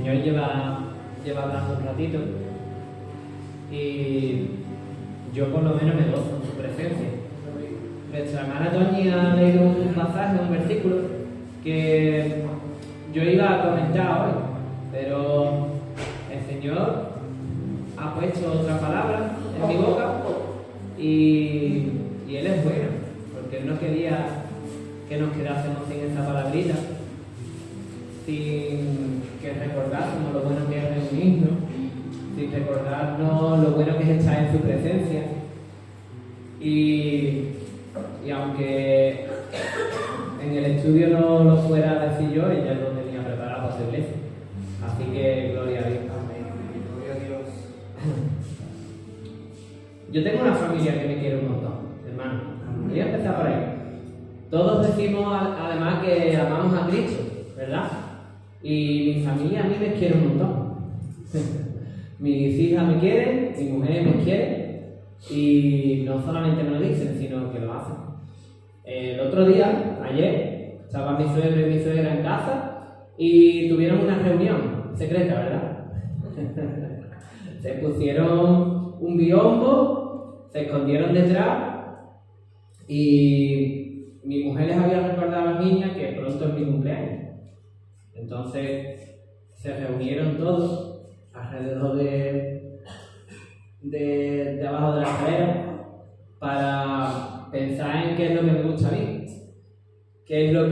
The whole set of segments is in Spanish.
Señor lleva hablando un ratito y yo por lo menos me gozo en su presencia. Nuestra hermana Toñi ha leído un pasaje, un versículo que yo iba a comentar hoy, pero el Señor ha puesto otra palabra en mi boca y Él es bueno, porque Él no quería que nos quedásemos sin esa palabrita, sin que recordásemos lo bueno que es reunirnos, sin recordarnos lo bueno que es estar en su presencia. Y aunque en el estudio no lo fuera a decir yo, ella lo tenía preparado para su iglesia. Así que gloria a Dios. Amén. Gloria a Dios. Yo tengo una familia que me quiere un montón, hermano. Voy a empezar por ahí. Todos decimos además que amamos a Cristo, ¿verdad? Y mi familia a mí me quiere un montón. Mis hijas me quieren, mi mujer me quiere, y no solamente me lo dicen, sino que lo hacen. El otro día, ayer, estaban mi suegro y mi suegra en casa y tuvieron una reunión secreta, ¿verdad? Se pusieron un biombo, se escondieron detrás y mi mujer les había recordado a las niñas que pronto es mi cumpleaños. Entonces se reunieron todos alrededor de abajo de la escalera para pensar en qué es lo que me gusta a mí, qué es lo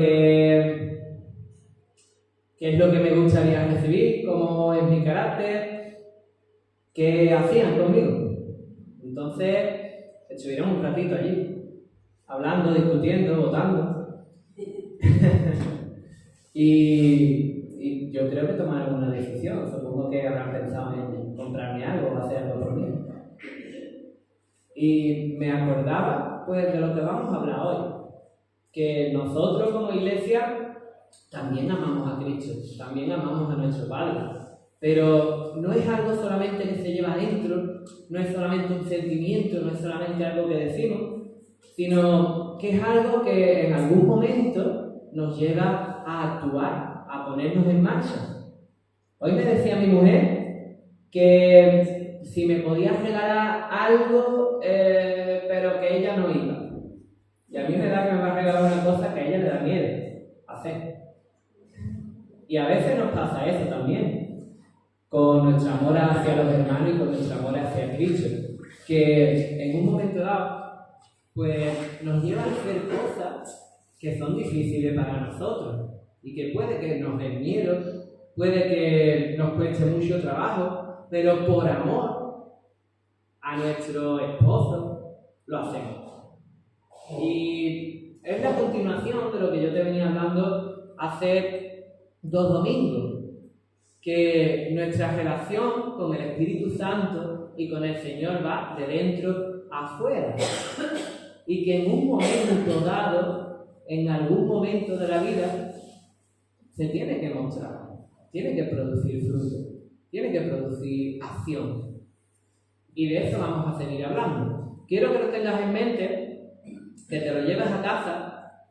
que me gustaría recibir, cómo es mi carácter, qué hacían conmigo. Entonces estuvieron un ratito allí, hablando, discutiendo, votando. Y yo creo que tomaron una decisión. Supongo que habrán pensado en comprarme algo o hacer algo por mí. Y me acordaba pues de lo que vamos a hablar hoy, que nosotros como iglesia también amamos a Cristo, también amamos a nuestro Padre, pero no es algo solamente que se lleva adentro, no es solamente un sentimiento, no es solamente algo que decimos, sino que es algo que en algún momento nos lleva a actuar, a ponernos en marcha. Hoy me decía mi mujer que si me podía regalar algo, pero que ella no iba. Y a mí me da que me va a regalar una cosa que a ella le da miedo hacer. Y a veces nos pasa eso también, con nuestro amor hacia los hermanos y con nuestro amor hacia Cristo, que en un momento dado, pues nos lleva a hacer cosas que son difíciles para nosotros y que puede que nos den miedo, puede que nos cueste mucho trabajo, pero por amor a nuestro esposo lo hacemos. Y es la continuación de lo que yo te venía hablando hace 2 domingos, que nuestra relación con el Espíritu Santo y con el Señor va de dentro a afuera. Y que en un momento dado, en algún momento de la vida, se tiene que mostrar, tiene que producir fruto, tiene que producir acción. Y de eso vamos a seguir hablando. Quiero que lo tengas en mente, que te lo lleves a casa,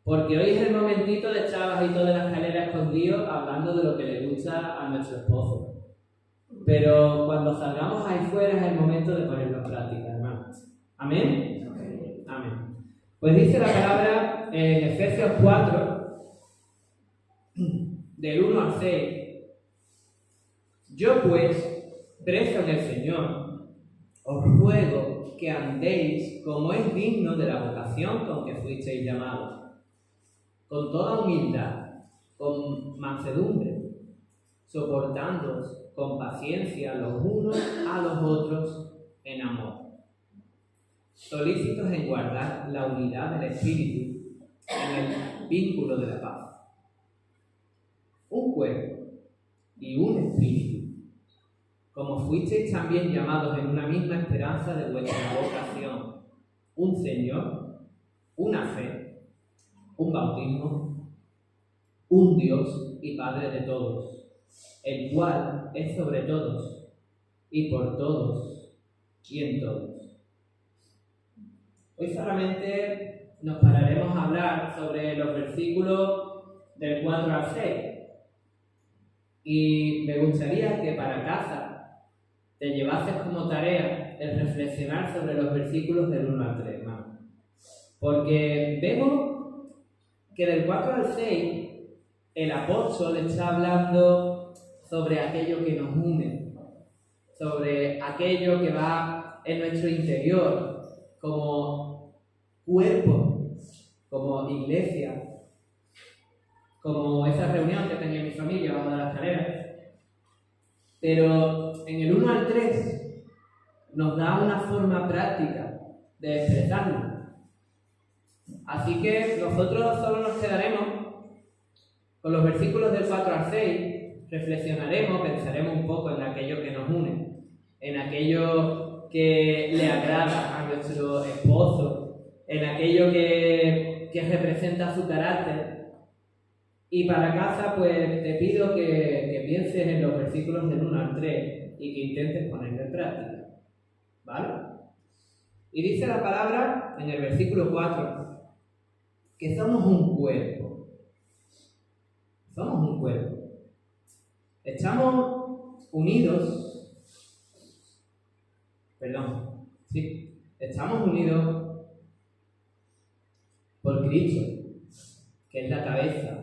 porque hoy es el momentito de estar bajito de la escalera escondido hablando de lo que le gusta a nuestro esposo. Pero cuando salgamos ahí fuera es el momento de ponerlo en práctica, hermanos. ¿Amén? Amén. Pues dice la palabra en Efesios 4, del 1 al 6. Yo pues, preso en el Señor, os ruego que andéis como es digno de la vocación con que fuisteis llamados, con toda humildad, con mansedumbre, soportándoos con paciencia los unos a los otros en amor, solícitos en guardar la unidad del Espíritu en el vínculo de la paz. Un cuerpo y un espíritu, como fuisteis también llamados en una misma esperanza de vuestra vocación, un Señor, una fe, un bautismo, un Dios y Padre de todos, el cual es sobre todos y por todos y en todos. Hoy solamente nos pararemos a hablar sobre los versículos del 4 al 6. Y me gustaría que para casa te llevases como tarea el reflexionar sobre los versículos del 1 al 3, hermano. Porque vemos que del 4 al 6 el apóstol está hablando sobre aquello que nos une, sobre aquello que va en nuestro interior, como cuerpo, como iglesia, como esa reunión que tenía mi familia bajo la escalera. Pero en el 1 al 3 nos da una forma práctica de expresarlo. Así que nosotros solo nos quedaremos con los versículos del 4 al 6, reflexionaremos, pensaremos un poco en aquello que nos une, en aquello que le agrada a nuestro esposo, en aquello que representa su carácter. Y para casa, pues te pido que pienses en los versículos del 1 al 3 y que intentes ponerlo en práctica. ¿Vale? Y dice la palabra en el versículo 4 que somos un cuerpo. Somos un cuerpo. Estamos unidos. Estamos unidos por Cristo, que es la cabeza.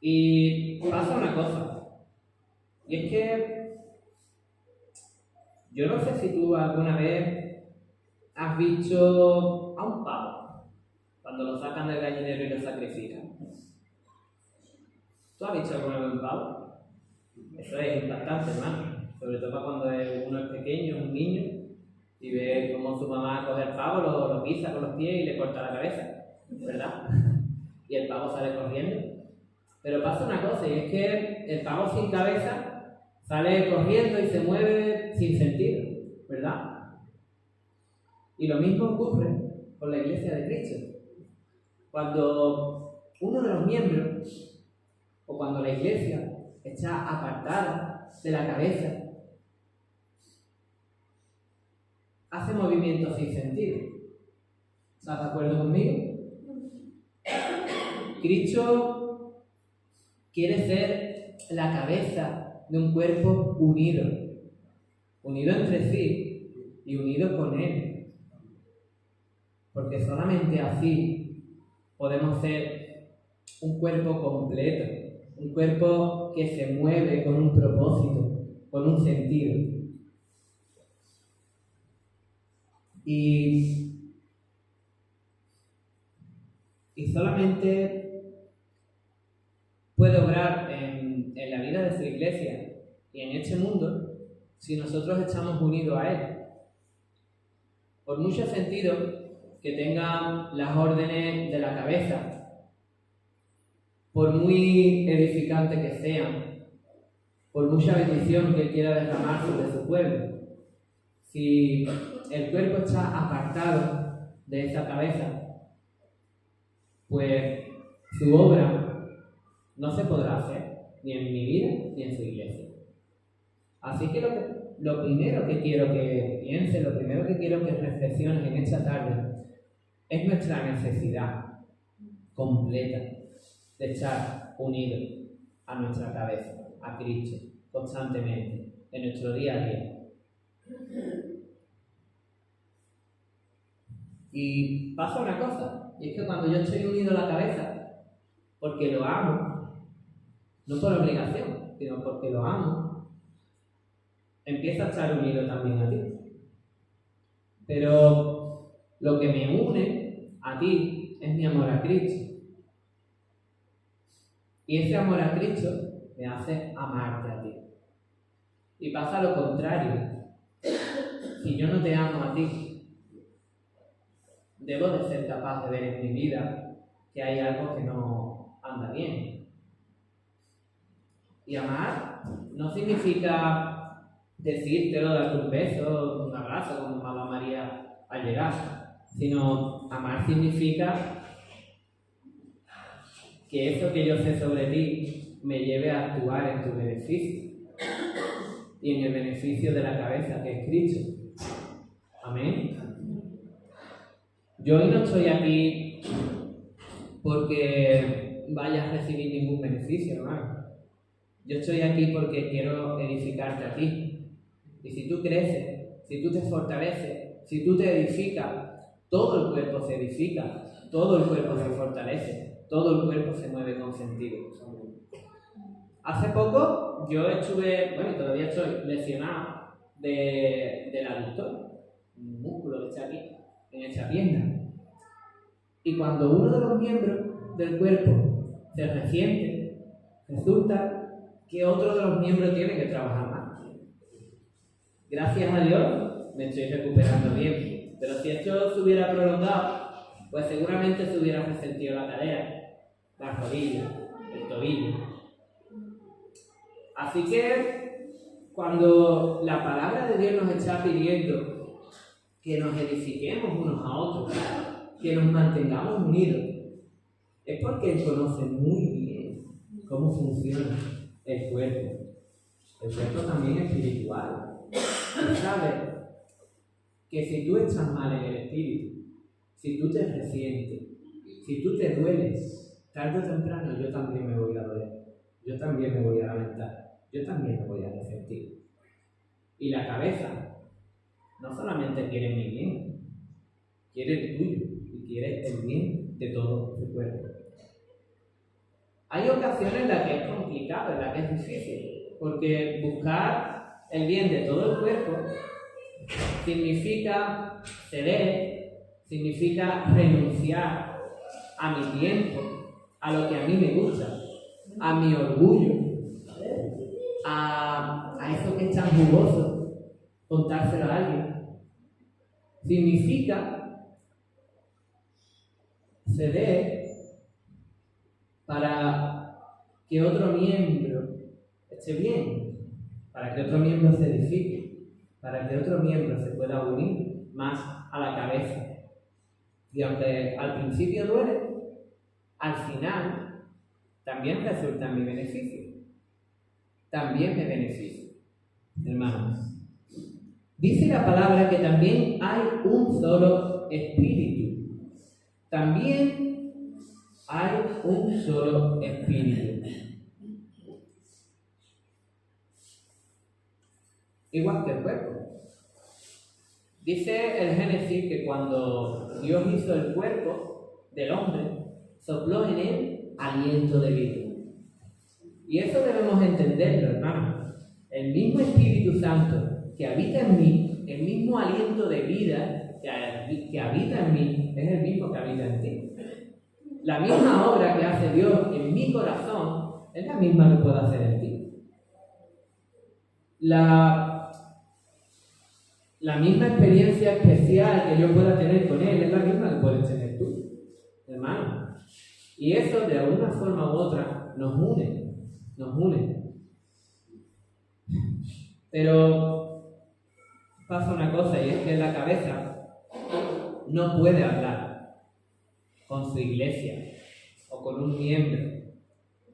Y pasa una cosa, y es que yo no sé si tú alguna vez has visto a un pavo cuando lo sacan del gallinero y lo sacrifican. ¿Tú has visto alguna vez un pavo? Eso es impactante, hermano, sobre todo cuando uno es pequeño, un niño, y ve cómo su mamá coge el pavo, lo pisa con los pies y le corta la cabeza, ¿verdad? Y el pavo sale corriendo. Pero pasa una cosa, y es que el pavo sin cabeza sale corriendo y se mueve sin sentido, ¿verdad? Y lo mismo ocurre con la Iglesia de Cristo. Cuando uno de los miembros, o cuando la Iglesia está apartada de la cabeza, hace movimientos sin sentido. ¿Estás de acuerdo conmigo? Cristo quiere ser la cabeza de un cuerpo unido entre sí y unido con Él. Porque solamente así podemos ser un cuerpo completo, un cuerpo que se mueve con un propósito, con un sentido. Y solamente puede obrar en la vida de su iglesia y en este mundo si nosotros estamos unidos a Él. Por mucho sentido que tengan las órdenes de la cabeza, por muy edificante que sean, por mucha bendición que Él quiera derramar sobre su pueblo, si el cuerpo está apartado de esa cabeza, pues su obra no se podrá hacer, ni en mi vida, ni en su iglesia. Así que lo primero que quiero que pienses, lo primero que quiero que reflexiones en esta tarde, es nuestra necesidad completa de estar unidos a nuestra cabeza, a Cristo, constantemente, en nuestro día a día. Y pasa una cosa, y es que cuando yo estoy unido a la cabeza, porque lo amo, no por obligación, sino porque lo amo, empieza a estar unido también a ti. Pero lo que me une a ti es mi amor a Cristo. Y ese amor a Cristo me hace amarte a ti. Y pasa lo contrario. Si yo no te amo a ti, debo de ser capaz de ver en mi vida que hay algo que no anda bien. Y amar no significa decírtelo, darte un beso, un abrazo, como Mamá María al llegar, sino amar significa que eso que yo sé sobre ti me lleve a actuar en tu beneficio y en el beneficio de la cabeza que es Cristo. Amén. Yo hoy no estoy aquí porque vayas a recibir ningún beneficio, hermano. Yo estoy aquí porque quiero edificarte a ti. Y si tú creces, si tú te fortaleces, si tú te edificas, todo el cuerpo se edifica, todo el cuerpo se fortalece, todo el cuerpo se mueve con sentido. Hace poco yo estuve, bueno, todavía estoy lesionado del aductor, un músculo que está aquí, en esta pierna. Y cuando uno de los miembros del cuerpo se resiente, resulta que otro de los miembros tiene que trabajar más. Gracias a Dios me estoy recuperando bien, pero si esto se hubiera prolongado, pues seguramente se hubiera resentido la cadera, la rodilla, el tobillo. Así que cuando la palabra de Dios nos está pidiendo que nos edifiquemos unos a otros, que nos mantengamos unidos, es porque Él conoce muy bien cómo funciona el cuerpo. El cuerpo también es espiritual. Tú sabes que si tú estás mal en el espíritu, si tú te resientes, si tú te dueles, tarde o temprano yo también me voy a doler, yo también me voy a lamentar, yo también me voy a resentir. Y la cabeza no solamente quiere mi bien, quiere el tuyo y quiere el bien de todo tu cuerpo. Hay ocasiones en las que es complicado, en las que es difícil, porque buscar el bien de todo el cuerpo significa ceder, significa renunciar a mi tiempo, a lo que a mí me gusta, a mi orgullo, a eso que es tan jugoso, contárselo a alguien. Significa ceder para que otro miembro esté bien, para que otro miembro se edifique, para que otro miembro se pueda unir más a la cabeza. Y aunque al principio duele, al final también resulta en mi beneficio. También me beneficia, hermanos. Dice la palabra que también hay un solo espíritu. También hay un solo espíritu. Igual que el cuerpo. Dice el Génesis que cuando Dios hizo el cuerpo del hombre, sopló en él aliento de vida. Y eso debemos entenderlo, hermano. El mismo Espíritu Santo que habita en mí, el mismo aliento de vida que habita en mí, es el mismo que habita en ti. La misma obra que hace Dios en mi corazón es la misma que puede hacer en ti. La misma experiencia especial que yo pueda tener con Él es la misma que puedes tener tú, hermano. Y eso de alguna forma u otra nos une. Pero pasa una cosa, y es que la cabeza no puede hablar con su iglesia, o con un miembro,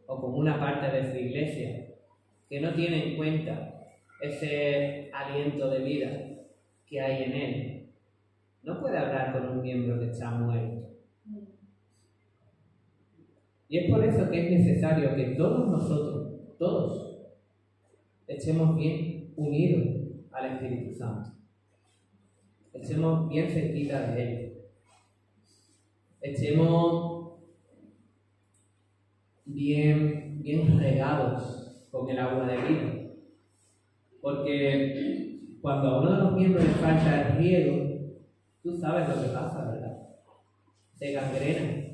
o con una parte de su iglesia, que no tiene en cuenta ese aliento de vida que hay en él. No puede hablar con un miembro que está muerto. Y es por eso que es necesario que todos nosotros, todos, estemos bien unidos al Espíritu Santo. Estemos bien cerquita de Él. Estemos bien regados con el agua de vida. Porque cuando a uno de los miembros le falta el riego, tú sabes lo que pasa, ¿verdad? Se gangrena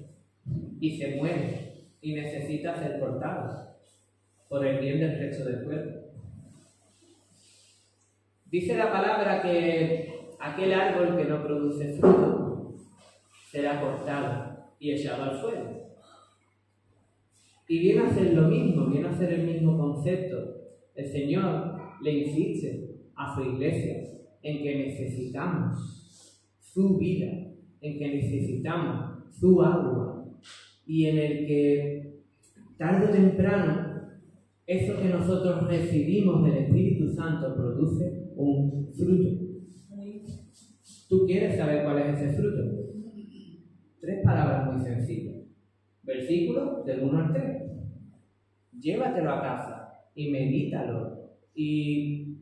y se muere y necesita ser cortado por el bien del resto del cuerpo. Dice la palabra que aquel árbol que no produce fruto será cortado y echado al fuego. Y viene a ser lo mismo, viene a ser el mismo concepto. El Señor le insiste a su iglesia en que necesitamos su vida, en que necesitamos su agua, y en el que tarde o temprano eso que nosotros recibimos del Espíritu Santo produce un fruto. ¿Tú quieres saber cuál es ese fruto? 3 palabras muy sencillas. Versículo del 1 al 3. Llévatelo a casa y medítalo y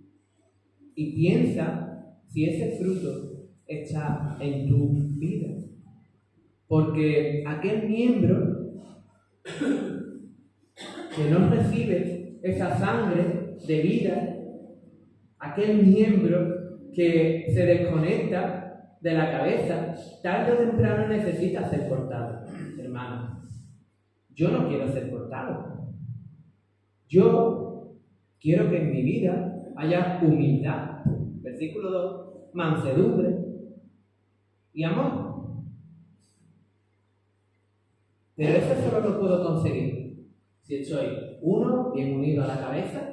piensa si ese fruto está en tu vida. Porque aquel miembro que no recibe esa sangre de vida, aquel miembro que se desconecta de la cabeza, tarde o temprano necesita ser cortado, hermano. Yo no quiero ser cortado. Yo quiero que en mi vida haya humildad. Versículo 2, mansedumbre y amor. Pero eso solo lo puedo conseguir si estoy, 1, bien unido a la cabeza,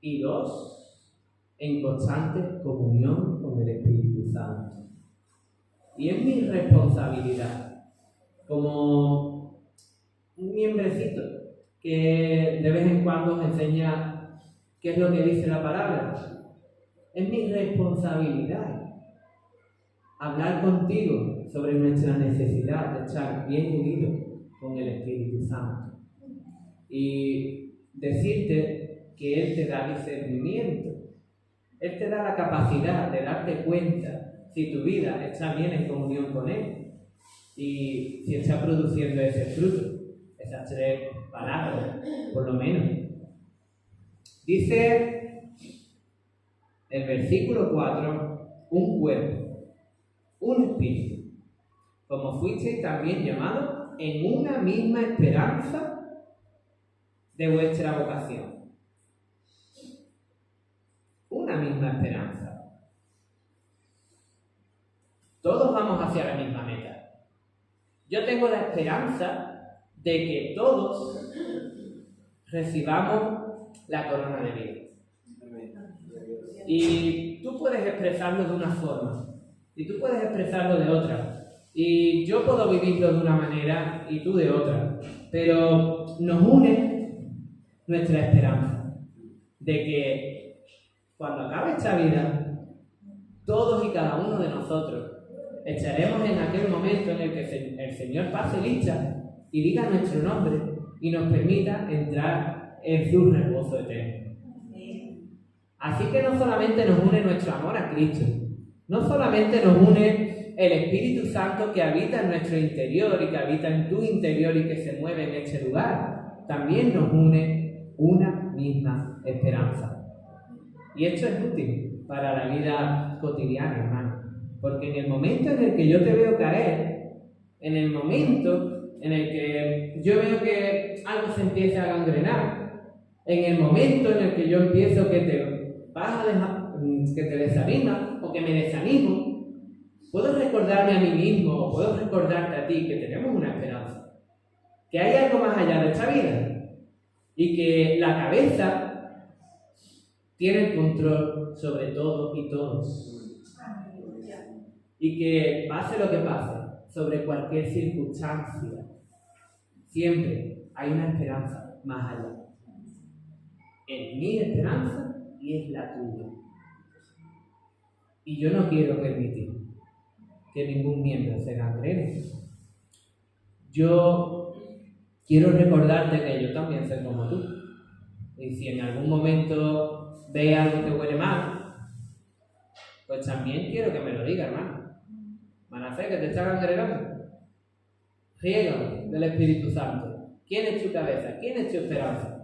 y 2, en constante comunión con el Espíritu Santo. Y es mi responsabilidad, como un miembrecito que de vez en cuando os enseña qué es lo que dice la palabra. Es mi responsabilidad hablar contigo sobre nuestra necesidad de estar bien unidos con el Espíritu Santo y decirte que Él te da discernimiento. Él te da la capacidad de darte cuenta si tu vida está bien en comunión con Él y si está produciendo ese fruto, esas 3 palabras, por lo menos. Dice el versículo 4, un cuerpo, un espíritu, como fuisteis también llamados en una misma esperanza de vuestra vocación. Una misma esperanza. Todos vamos hacia la misma meta. Yo tengo la esperanza de que todos recibamos la corona de vida. Y tú puedes expresarlo de una forma, y tú puedes expresarlo de otra, y yo puedo vivirlo de una manera y tú de otra, pero nos une nuestra esperanza de que cuando acabe esta vida, todos y cada uno de nosotros estaremos en aquel momento en el que el Señor pase lista y diga nuestro nombre y nos permita entrar en su reposo eterno. Así que no solamente nos une nuestro amor a Cristo, no solamente nos une el Espíritu Santo que habita en nuestro interior y que habita en tu interior y que se mueve en este lugar, también nos une una misma esperanza. Y esto es útil para la vida cotidiana, hermano, porque en el momento en el que yo te veo caer, en el momento en el que yo veo que algo se empieza a gangrenar, en el momento en el que yo empiezo que te vas a dejar, que te desanima o que me desanimo, puedo recordarme a mí mismo o puedo recordarte a ti que tenemos una esperanza, que hay algo más allá de esta vida y que la cabeza tiene el control sobre todo y todos y que pase lo que pase, sobre cualquier circunstancia, siempre hay una esperanza más allá. Es mi esperanza y es la tuya. Y yo no quiero permitir que ningún miembro se gangrene. Yo quiero recordarte que yo también soy como tú. Y si en algún momento ve algo que huele mal, pues también quiero que me lo diga, hermano. Manasés, que te está gangrenando. Riégame del Espíritu Santo. ¿Quién es tu cabeza? ¿Quién es tu esperanza?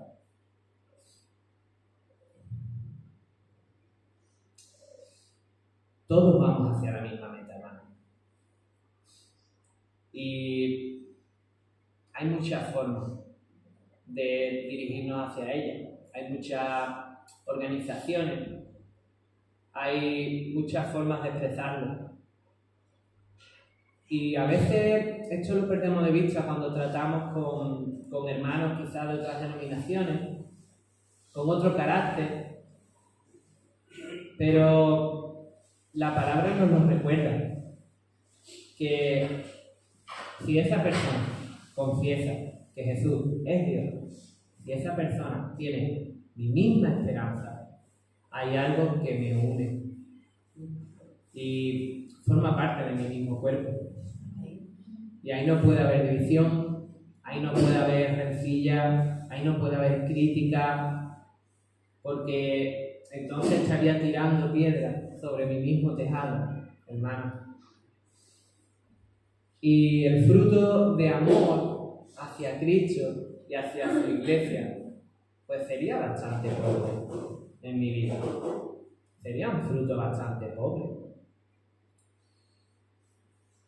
Todos vamos hacia la misma meta, hermano. Y hay muchas formas de dirigirnos hacia ella. Hay muchas organizaciones, hay muchas formas de expresarlo. Y a veces esto lo perdemos de vista cuando tratamos con hermanos quizás de otras denominaciones, con otro carácter, pero la palabra nos lo recuerda, que si esa persona confiesa que Jesús es Dios, si esa persona tiene mi misma esperanza, hay algo que me une y forma parte de mi mismo cuerpo. Y ahí no puede haber división, ahí no puede haber rencilla, ahí no puede haber crítica, porque entonces estaría tirando piedras sobre mi mismo tejado, hermano. Y el fruto de amor hacia Cristo y hacia su iglesia, pues sería bastante pobre en mi vida. Sería un fruto bastante pobre.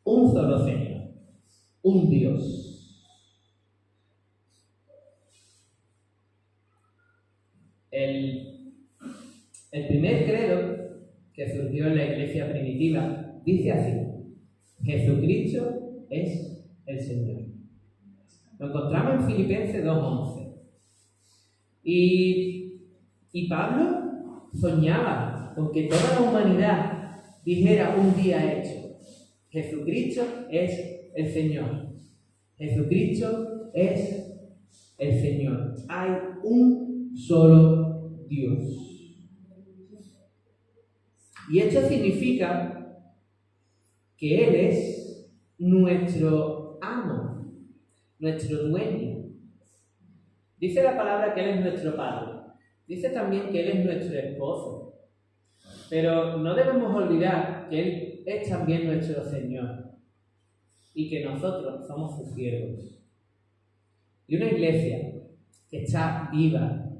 Un solo Señor, un Dios. El primer credo que surgió en la iglesia primitiva dice así: Jesucristo es el Señor. Lo encontramos en Filipenses 2:11. Y Pablo soñaba con que toda la humanidad dijera un día hecho: Jesucristo es el Señor. Jesucristo es el Señor. Hay un solo Dios. Y esto significa que Él es nuestro amo, nuestro dueño. Dice la palabra que Él es nuestro Padre. Dice también que Él es nuestro esposo. Pero no debemos olvidar que Él es también nuestro Señor y que nosotros somos sus siervos. Y una iglesia que está viva,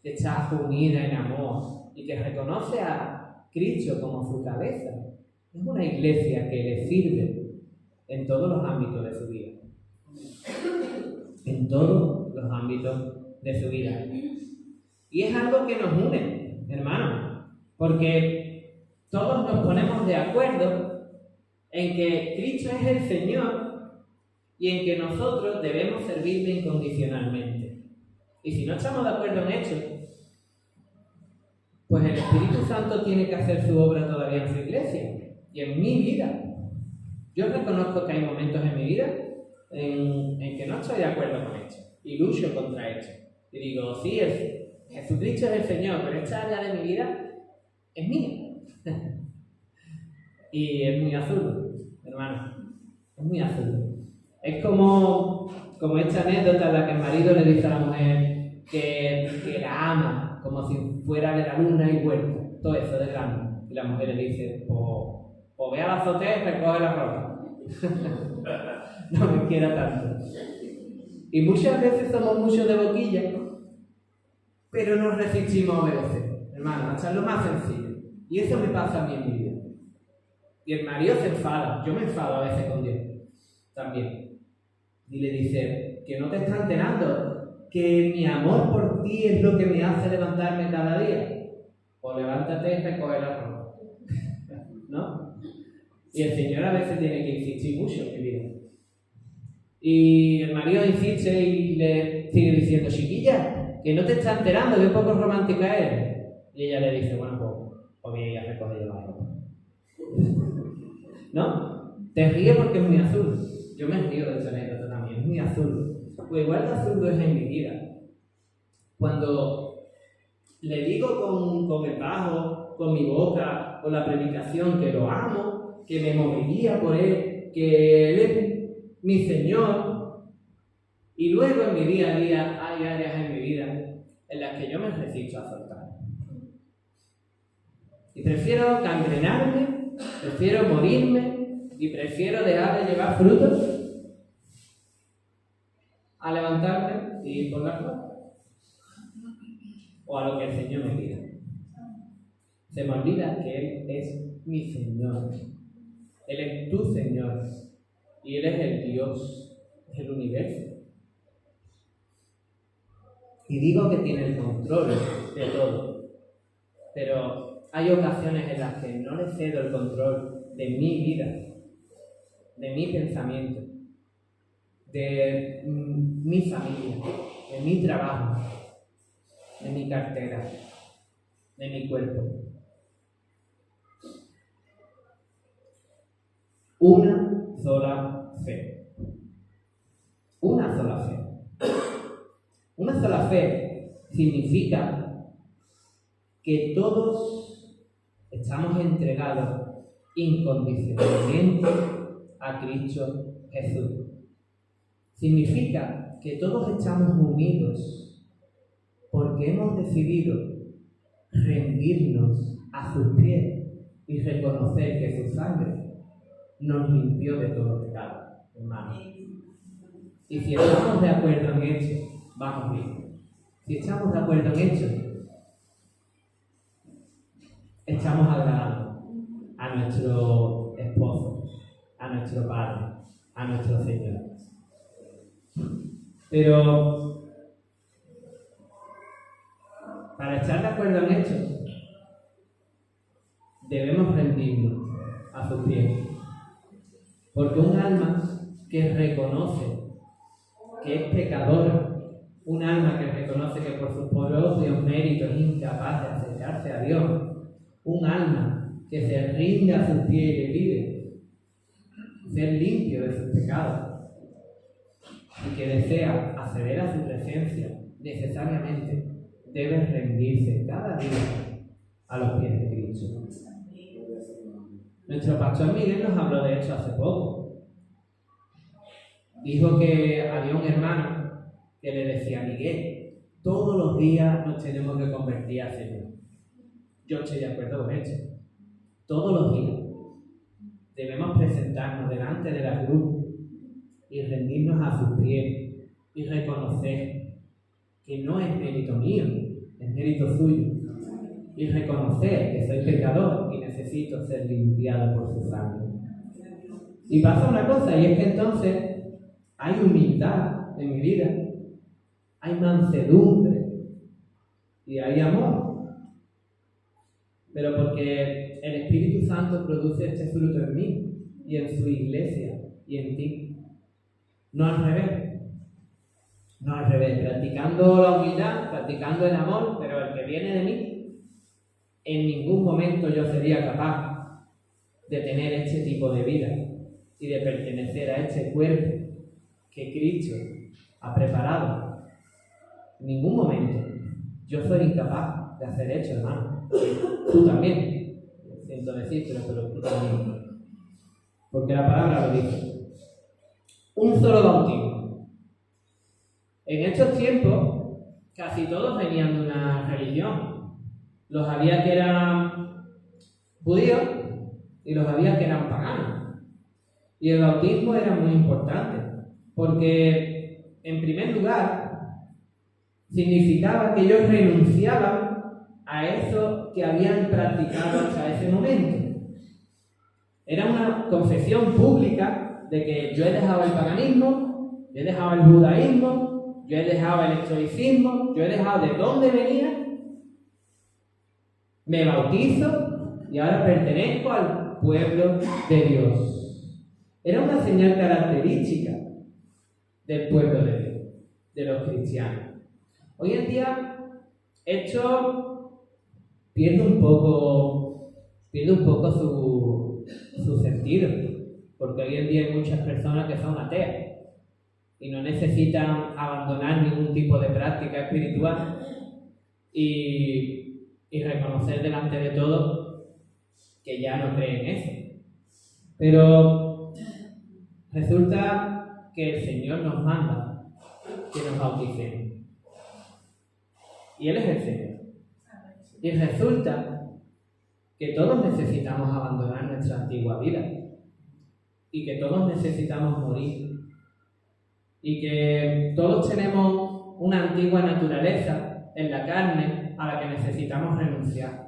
que está unida en amor y que reconoce a Cristo como su cabeza, es una iglesia que le sirve en todos los ámbitos de su vida. En todos los ámbitos de su vida. Y es algo que nos une, hermanos, porque todos nos ponemos de acuerdo en que Cristo es el Señor y en que nosotros debemos servirle incondicionalmente. Y si no estamos de acuerdo en esto, pues el Espíritu Santo tiene que hacer su obra todavía en su iglesia y en mi vida. Yo reconozco que hay momentos en mi vida en que no estoy de acuerdo con esto y lucho contra esto. Y digo, sí, Jesucristo es el Señor, pero esta área de mi vida es mía. Y es muy azul, hermano. Es muy azul. Es como esta anécdota en la que el marido le dice a la mujer que la ama, como si fuera de la luna y huerto. Todo eso de grande. Y la mujer le dice, pues ve a la azotea y recoge la ropa. No me quiera tanto. Y muchas veces somos muchos de boquilla, pero nos resistimos a obedecer, hermano, a echarlo más sencillo. Y eso me pasa a mí en mi vida. Y el marido se enfada, yo me enfado a veces con Dios también. Y le dice, que no te estás enterando, que mi amor por ti es lo que me hace levantarme cada día. Pues levántate y recoge la ropa. ¿No? Y el Señor a veces tiene que insistir mucho en mi vida. Y el marido insiste y le sigue diciendo, chiquilla, que no te estás enterando, que poco romántica eres. Y ella le dice, bueno, pues voy a ir a recoger yo la ropa. ¿No? Te ríes porque es muy azul. Yo me río de esa anécdota también, es muy azul. Pues igual de azul es en mi vida. Cuando le digo con el bajo, con mi boca, con la predicación, que lo amo, que me moriría por Él, que Él es mi Señor, y luego en mi día a día hay áreas en mi vida en las que yo me resisto a soltar. Y prefiero gangrenarme, prefiero morirme y prefiero dejar de llevar frutos a levantarme y ir por la puerta. O a lo que el Señor me pida. Se me olvida que Él es mi Señor. Él es tu Señor. Y Él es el Dios del universo. Y digo que tiene el control de todo. Pero hay ocasiones en las que no le cedo el control de mi vida, de mi pensamiento, de mi familia, de mi trabajo, de mi cartera, de mi cuerpo. Una sola fe. Una sola fe. Una sola fe significa que todos estamos entregados incondicionalmente a Cristo Jesús. Significa que todos estamos unidos porque hemos decidido rendirnos a sus pies y reconocer que su sangre nos limpió de todo pecado, hermano. Y si estamos de acuerdo en esto, vamos bien. Si estamos de acuerdo en esto, estamos agradando a nuestro esposo, a nuestro Padre, a nuestro Señor. Pero para estar de acuerdo en esto, debemos rendirnos a sus pies. Porque un alma que reconoce que es pecadora, un alma que reconoce que por sus propios méritos es incapaz de acercarse a Dios, un alma que se rinde a sus pies y le pide ser limpio de sus pecados y que desea acceder a su presencia, necesariamente debe rendirse cada día a los pies de Cristo. Nuestro pastor Miguel nos habló de esto hace poco. Dijo que había un hermano que le decía: Miguel, todos los días nos tenemos que convertir al Señor. Yo estoy de acuerdo con esto. Todos los días debemos presentarnos delante de la cruz y rendirnos a sus pies y reconocer que no es mérito mío, es mérito suyo. Y reconocer que soy pecador y necesito ser limpiado por su sangre. Y pasa una cosa, y es que entonces hay humildad en mi vida, hay mansedumbre y hay amor. Pero porque el Espíritu Santo produce este fruto en mí y en su iglesia y en ti. No al revés. No al revés. Practicando la humildad, practicando el amor, pero el que viene de mí, en ningún momento yo sería capaz de tener este tipo de vida y de pertenecer a este cuerpo que Cristo ha preparado. En ningún momento. Yo soy incapaz de hacer esto, hermano. Tú también. Siento decírtelo, pero tú también. Porque la palabra lo dice. Un solo bautismo. En estos tiempos, casi todos venían de una religión. Los había que eran judíos y los había que eran paganos. Y el bautismo era muy importante, porque en primer lugar significaba que ellos renunciaban a eso que habían practicado hasta ese momento. Era una confesión pública de que yo he dejado el paganismo, yo he dejado el judaísmo, yo he dejado el estoicismo, yo he dejado de dónde venía, me bautizo y ahora pertenezco al pueblo de Dios. Era una señal característica del pueblo de Dios, de los cristianos. Hoy en día esto pierde un poco su sentido, porque hoy en día hay muchas personas que son ateas y no necesitan abandonar ningún tipo de práctica espiritual y reconocer delante de todo que ya no creen en eso. Pero resulta que el Señor nos manda que nos bauticemos. Y Él es el Señor. Y resulta que todos necesitamos abandonar nuestra antigua vida. Y que todos necesitamos morir. Y que todos tenemos una antigua naturaleza en la carne a la que necesitamos renunciar.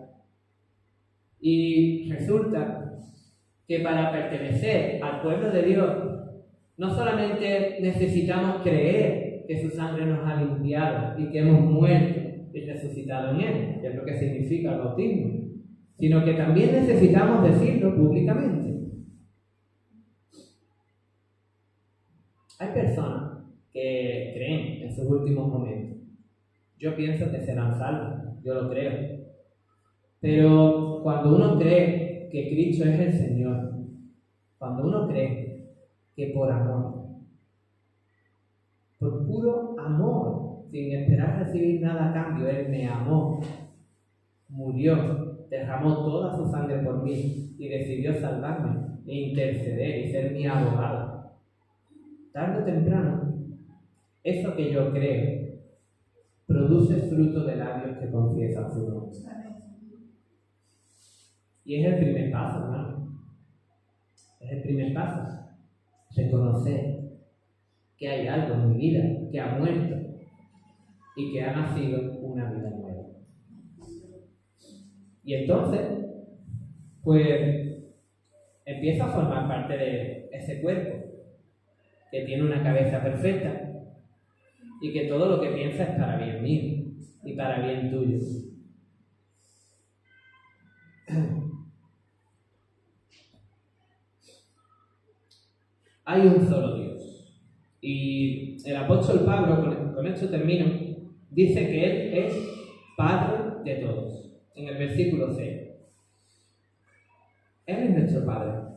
Y resulta que para pertenecer al pueblo de Dios no solamente necesitamos creer que su sangre nos ha limpiado y que hemos muerto y resucitado en Él, que es lo que significa el bautismo, sino que también necesitamos decirlo públicamente. Hay personas que creen en sus últimos momentos. Yo pienso que serán salvos, yo lo creo. Pero cuando uno cree que Cristo es el Señor, cuando uno cree que por amor, por puro amor, sin esperar recibir nada a cambio, Él me amó, murió, derramó toda su sangre por mí y decidió salvarme e interceder y ser mi abogado. Tarde o temprano, eso que yo creo produce fruto de labios que confiesan su nombre. Y es el primer paso, hermano. Es el primer paso. Reconocer que hay algo en mi vida que ha muerto y que ha nacido una vida nueva. Y entonces, pues, empieza a formar parte de ese cuerpo que tiene una cabeza perfecta y que todo lo que piensa es para bien mío y para bien tuyo. Hay un solo Dios. Y el apóstol Pablo, con esto termino, dice que Él es Padre de todos. En el versículo 6. Él es nuestro Padre.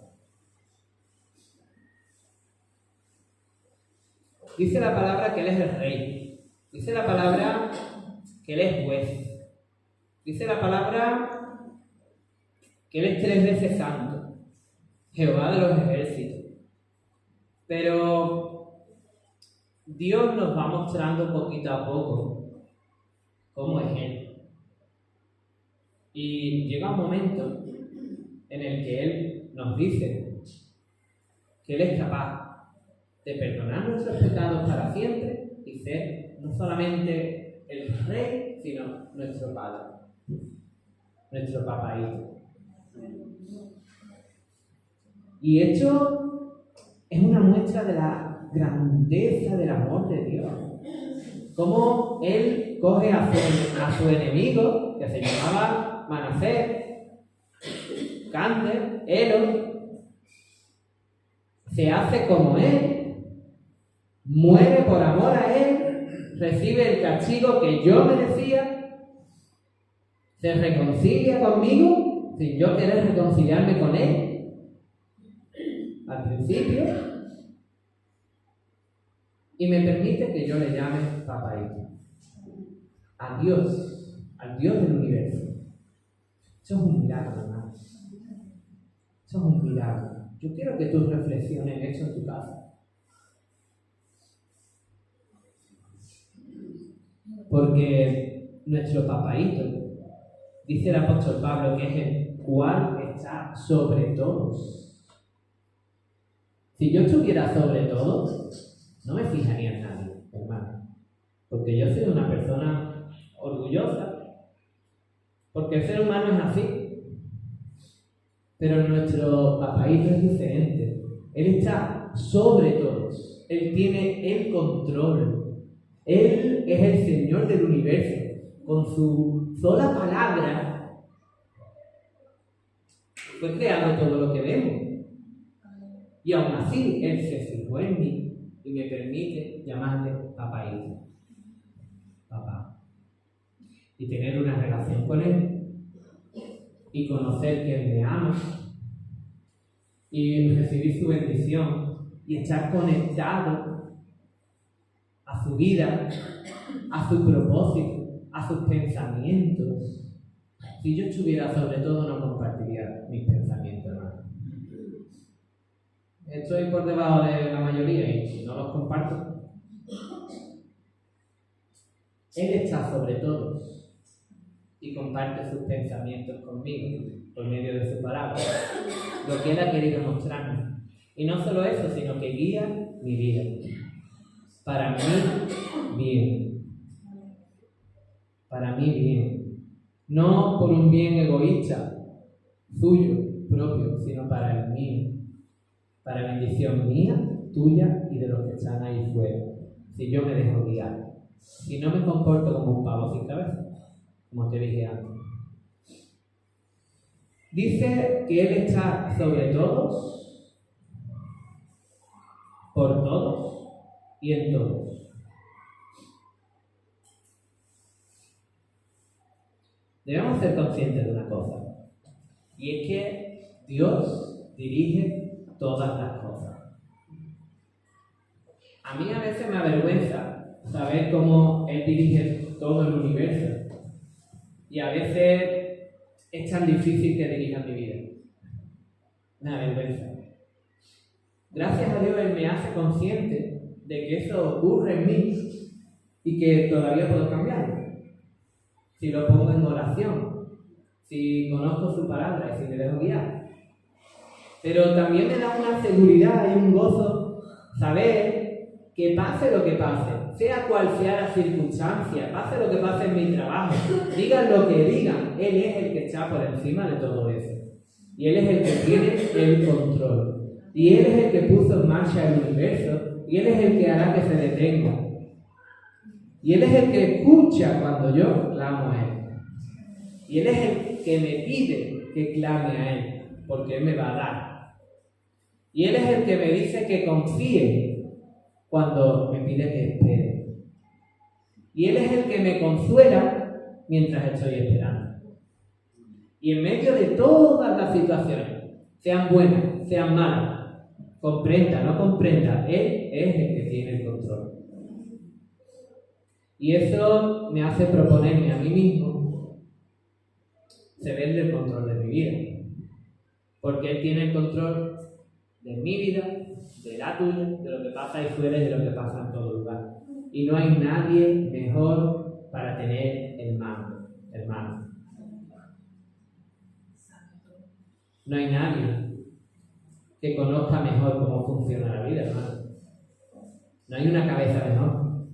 Dice la palabra que Él es el Rey. Dice la palabra que Él es juez. Dice la palabra que Él es 3 veces santo. Jehová de los ejércitos. Pero Dios nos va mostrando poquito a poco cómo es Él. Y llega un momento en el que Él nos dice que Él es capaz de perdonar nuestros pecados para siempre y ser no solamente el Rey, sino nuestro Padre, nuestro papaíto. Y esto es una muestra de la grandeza del amor de Dios. Cómo Él coge a su enemigo, que se llamaba Manasés, Cande, Elo, se hace como Él, muere por amor a Él, recibe el castigo que yo merecía, se reconcilia conmigo sin yo querer reconciliarme con Él al principio, y me permite que yo le llame papaíto. A Dios, al Dios del universo. Eso es un milagro, hermano. Eso es un milagro. Yo quiero que tú reflexiones en eso en tu casa. Porque nuestro papaíto, dice el apóstol Pablo, que es el cual está sobre todos. Si yo estuviera sobre todos, no me fijaría en nadie, hermano. Porque yo soy una persona orgullosa. Porque el ser humano es así. Pero nuestro papaíto es diferente. Él está sobre todos. Él tiene el control. Él es el Señor del universo. Con su sola palabra fue creado todo lo que vemos. Y aún así, Él se fijó en mí y me permite llamarle papaíto. Papá. Y tener una relación con Él. Y conocer que Él me ama. Y recibir su bendición. Y estar conectado a su vida, a su propósito, a sus pensamientos. Si yo estuviera sobre todo, no compartiría mis pensamientos, hermano. Estoy por debajo de la mayoría y no los comparto. Él está sobre todos y comparte sus pensamientos conmigo por medio de su palabra, lo que Él ha querido mostrarme. Y no solo eso, sino que guía mi vida para mí bien. Para mí bien. No por un bien egoísta suyo, propio, sino para el mío. Para bendición mía, tuya y de los que están ahí fuera. Si yo me dejo guiar. Si no me comporto como un pavo sin cabeza, como te dije antes. Dice que Él está sobre todos, por todos y en todos. Debemos ser conscientes de una cosa. Y es que Dios dirige todas las cosas. A mí a veces me avergüenza saber cómo Él dirige todo el universo. Y a veces es tan difícil que dirija mi vida. Me avergüenza. Gracias a Dios Él me hace consciente de que eso ocurre en mí y que todavía puedo cambiarlo. Si lo pongo en oración, si conozco su palabra y si me dejo guiar. Pero también me da una seguridad y un gozo saber que pase lo que pase, sea cual sea la circunstancia, pase lo que pase en mi trabajo, digan lo que digan, Él es el que está por encima de todo eso. Y Él es el que tiene el control. Y Él es el que puso en marcha el universo. Y Él es el que hará que se detenga. Y Él es el que escucha cuando yo clamo a Él. Y Él es el que me pide que clame a Él, porque Él me va a dar. Y Él es el que me dice que confíe cuando me pide que espere. Y Él es el que me consuela mientras estoy esperando. Y en medio de todas las situaciones, sean buenas, sean malas, comprenda, no comprenda, Él es el que tiene el control. Y eso me hace proponerme a mí mismo cederle el control de mi vida. Porque Él tiene el control de mi vida, de la tuya, de lo que pasa ahí fuera y de lo que pasa en todo lugar. Y no hay nadie mejor para tener el mando, hermano. No hay nadie que conozca mejor cómo funciona la vida, hermano. No hay una cabeza mejor.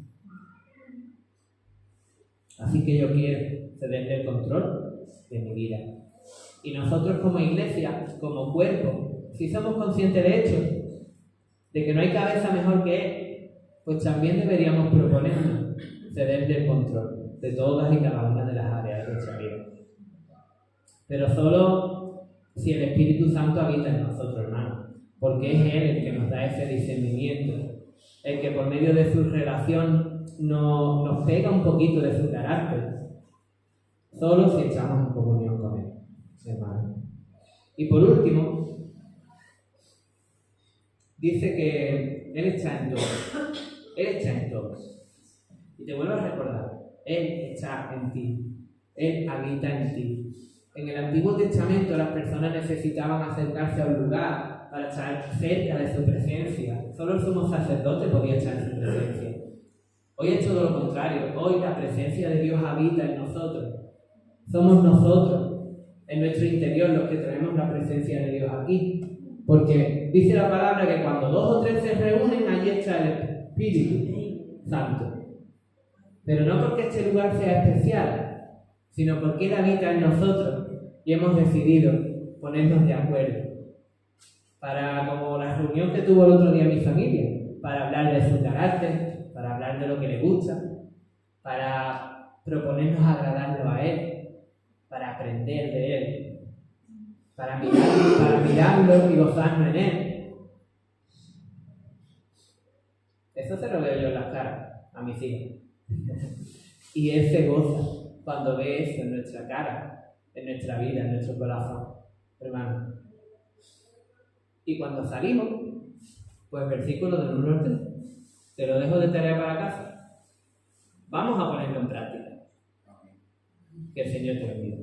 Así que yo quiero cederle el control de mi vida. Y nosotros como iglesia, como cuerpo, si somos conscientes de hecho, de que no hay cabeza mejor que Él, pues también deberíamos proponernos cederle el control de todas y cada una de las áreas de nuestra vida. Pero solo si el Espíritu Santo habita en nosotros, hermano, porque es Él el que nos da ese discernimiento, el que por medio de su relación nos pega un poquito de su carácter, solo si estamos en comunión con Él, hermano. Y por último, dice que Él está en todos. Él está en todos. Y te vuelvo a recordar, Él está en ti. Él habita en ti. En el Antiguo Testamento las personas necesitaban acercarse a un lugar para estar cerca de su presencia. Solo el sumo sacerdote podía estar en su presencia. Hoy es todo lo contrario. Hoy la presencia de Dios habita en nosotros. Somos nosotros, en nuestro interior, los que traemos la presencia de Dios aquí. Porque dice la palabra que cuando 2 o 3 se reúnen, allí está el Espíritu Santo. Pero no porque este lugar sea especial, sino porque Él habita en nosotros y hemos decidido ponernos de acuerdo. Para, como la reunión que tuvo el otro día mi familia, para hablar de su carácter, para hablar de lo que le gusta, para proponernos agradarlo a Él, para aprender de Él, para mirarlo y gozarnos en Él. Eso se lo veo yo en las caras a mis hijos. Y Él se goza cuando ve eso en nuestra cara, en nuestra vida, en nuestro corazón, hermano. Y cuando salimos, pues versículo del 1 al 3, te lo dejo de tarea para casa. Vamos a ponerlo en práctica. Que el Señor te bendiga.